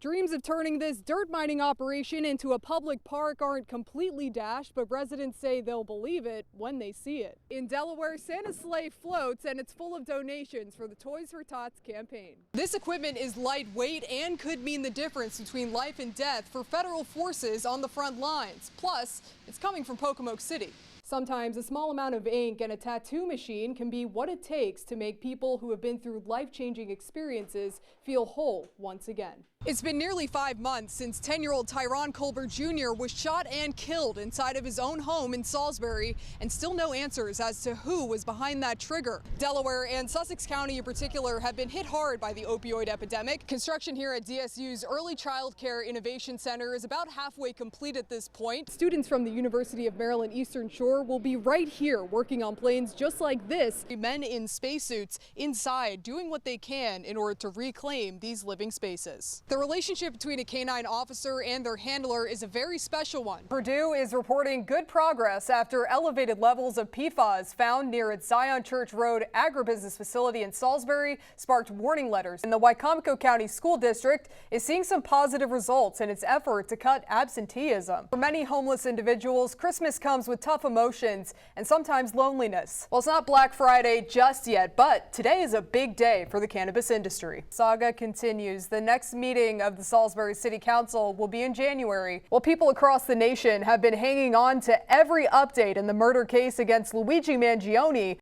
Dreams of turning this dirt mining operation into a public park aren't completely dashed, but residents say they'll believe it when they see it. In Delaware, Santa's sleigh floats and it's full of donations for the Toys for Tots campaign. This equipment is lightweight and could mean the difference between life and death for federal forces on the front lines. Plus, it's coming from Pocomoke City. Sometimes a small amount of ink and a tattoo machine can be what it takes to make people who have been through life-changing experiences feel whole once again. It's been nearly 5 months since 10-year-old Tyron Colbert Jr. was shot and killed inside of his own home in Salisbury, and still no answers as to who was behind that trigger. Delaware and Sussex County in particular have been hit hard by the opioid epidemic. Construction here at DSU's Early Child Care Innovation Center is about halfway complete at this point. Students from the University of Maryland Eastern Shore will be right here working on planes just like this. Men in spacesuits inside doing what they can in order to reclaim these living spaces. The relationship between a canine officer and their handler is a very special one. Purdue is reporting good progress after elevated levels of PFAS found near its Zion Church Road agribusiness facility in Salisbury sparked warning letters. And the Wycomico County School District is seeing some positive results in its effort to cut absenteeism. For many homeless individuals, Christmas comes with tough emotions and sometimes loneliness. Well, it's not Black Friday just yet, but today is a big day for the cannabis industry. Saga continues. The next meeting of the Salisbury City Council will be in January. While people across the nation have been hanging on to every update in the murder case against Luigi Mangione,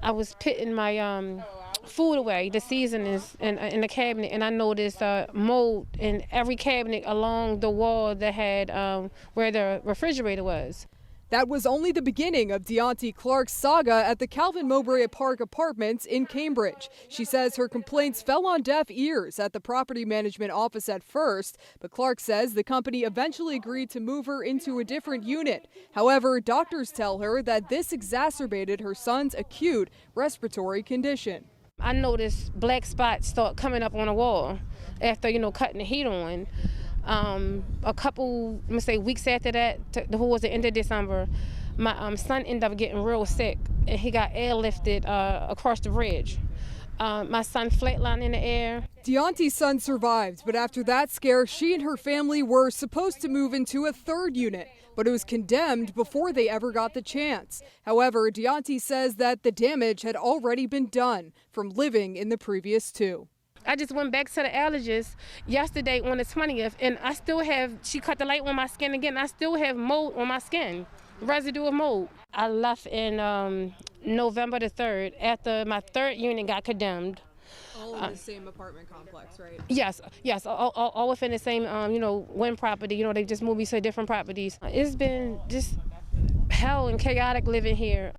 I was putting my food away, the seasonings in the cabinet, and I noticed mold in every cabinet along the wall that had where the refrigerator was. That was only the beginning of Deonte Clark's saga at the Calvin Mowbray Park Apartments in Cambridge. She says her complaints fell on deaf ears at the property management office at first, but Clark says the company eventually agreed to move her into a different unit. However, doctors tell her that this exacerbated her son's acute respiratory condition. I noticed black spots start coming up on the wall after, cutting the heat on. A couple, weeks after that, towards the end of December, my son ended up getting real sick, and he got airlifted across the bridge. My son flatlined in the air. Deonte's son survived, but after that scare, she and her family were supposed to move into a third unit, but it was condemned before they ever got the chance. However, Deonte says that the damage had already been done from living in the previous two. I just went back to the allergist yesterday on the 20th, and I still have, she cut the light on my skin again, I still have mold on my skin, residue of mold. I left in November the 3rd after my third unit got condemned. All in the same apartment complex, right? Yes, all within the same, one property. They just moved me to different properties. It's been just hell and chaotic living here.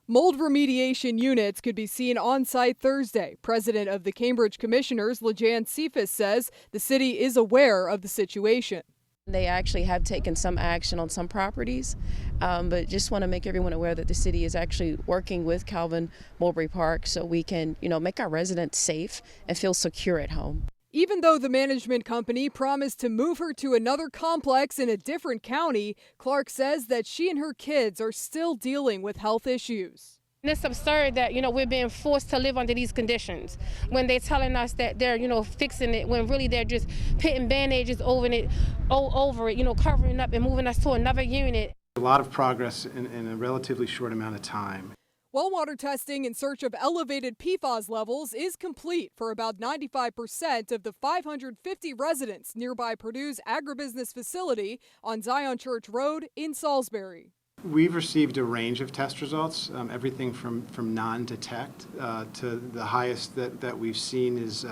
Mold remediation units could be seen on site Thursday. President of the Cambridge Commissioners, LaJan Cephas, says the city is aware of the situation. They actually have taken some action on some properties, but just want to make everyone aware that the city is actually working with Calvin Mowbray Park so we can, make our residents safe and feel secure at home. Even though the management company promised to move her to another complex in a different county, Clark says that she and her kids are still dealing with health issues. It's absurd that, we're being forced to live under these conditions when they're telling us that they're, fixing it, when really they're just putting bandages over it, covering up and moving us to another unit. A lot of progress in a relatively short amount of time. Well water testing in search of elevated PFAS levels is complete for about 95% of the 550 residents nearby Purdue's agribusiness facility on Zion Church Road in Salisbury. We've received a range of test results, everything from non-detect to the highest that we've seen is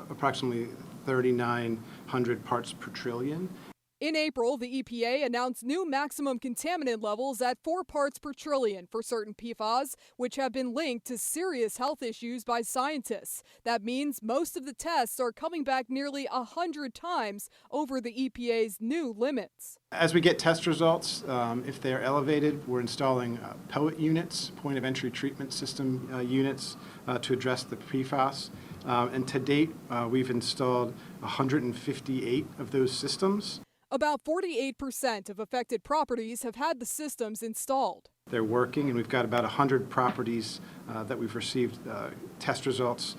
approximately 3,900 parts per trillion. In April, the EPA announced new maximum contaminant levels at 4 parts per trillion for certain PFAS, which have been linked to serious health issues by scientists. That means most of the tests are coming back nearly 100 times over the EPA's new limits. As we get test results, if they're elevated, we're installing POET units, point of entry treatment system units, to address the PFAS. And to date, we've installed 158 of those systems. About 48% of affected properties have had the systems installed. They're working, and we've got about 100 properties that we've received test results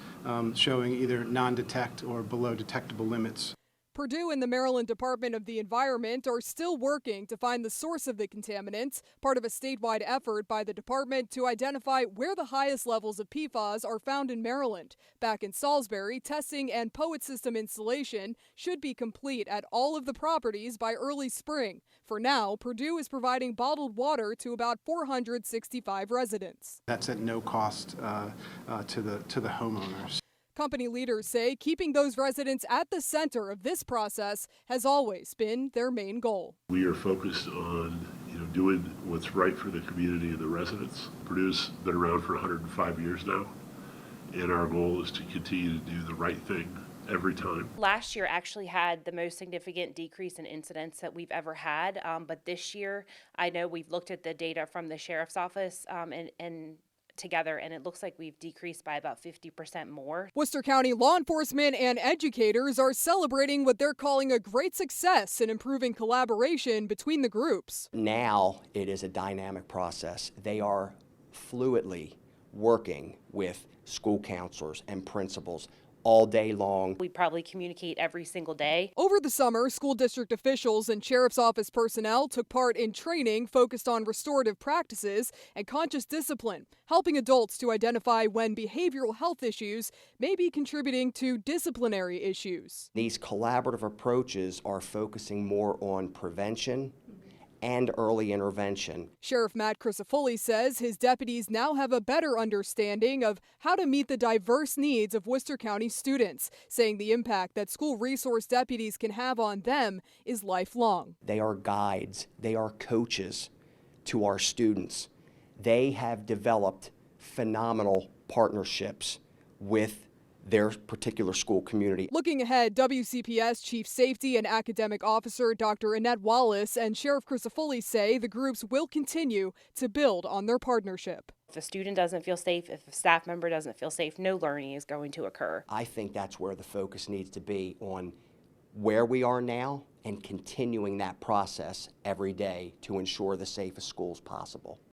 showing either non-detect or below detectable limits. Purdue and the Maryland Department of the Environment are still working to find the source of the contaminants, part of a statewide effort by the department to identify where the highest levels of PFAS are found in Maryland. Back in Salisbury, testing and POET system installation should be complete at all of the properties by early spring. For now, Purdue is providing bottled water to about 465 residents. That's at no cost to the homeowners. Company leaders say keeping those residents at the center of this process has always been their main goal. We are focused on doing what's right for the community and the residents. Purdue's been around for 105 years now, and our goal is to continue to do the right thing every time. Last year actually had the most significant decrease in incidents that we've ever had, but this year I know we've looked at the data from the sheriff's office and together, and it looks like we've decreased by about 50% more. Worcester County law enforcement and educators are celebrating what they're calling a great success in improving collaboration between the groups. Now it is a dynamic process. They are fluidly working with school counselors and principals all day long. We probably communicate every single day. Over the summer, school district officials and sheriff's office personnel took part in training focused on restorative practices and conscious discipline, helping adults to identify when behavioral health issues may be contributing to disciplinary issues. These collaborative approaches are focusing more on prevention and early intervention. Sheriff Matt Crisafulli says his deputies now have a better understanding of how to meet the diverse needs of Worcester County students, saying the impact that school resource deputies can have on them is lifelong. They are guides, they are coaches to our students. They have developed phenomenal partnerships with their particular school community. Looking ahead, WCPS Chief Safety and Academic Officer Dr. Annette Wallace and Sheriff Crisafulli say the groups will continue to build on their partnership. If a student doesn't feel safe, if a staff member doesn't feel safe, no learning is going to occur. I think that's where the focus needs to be, on where we are now and continuing that process every day to ensure the safest schools possible.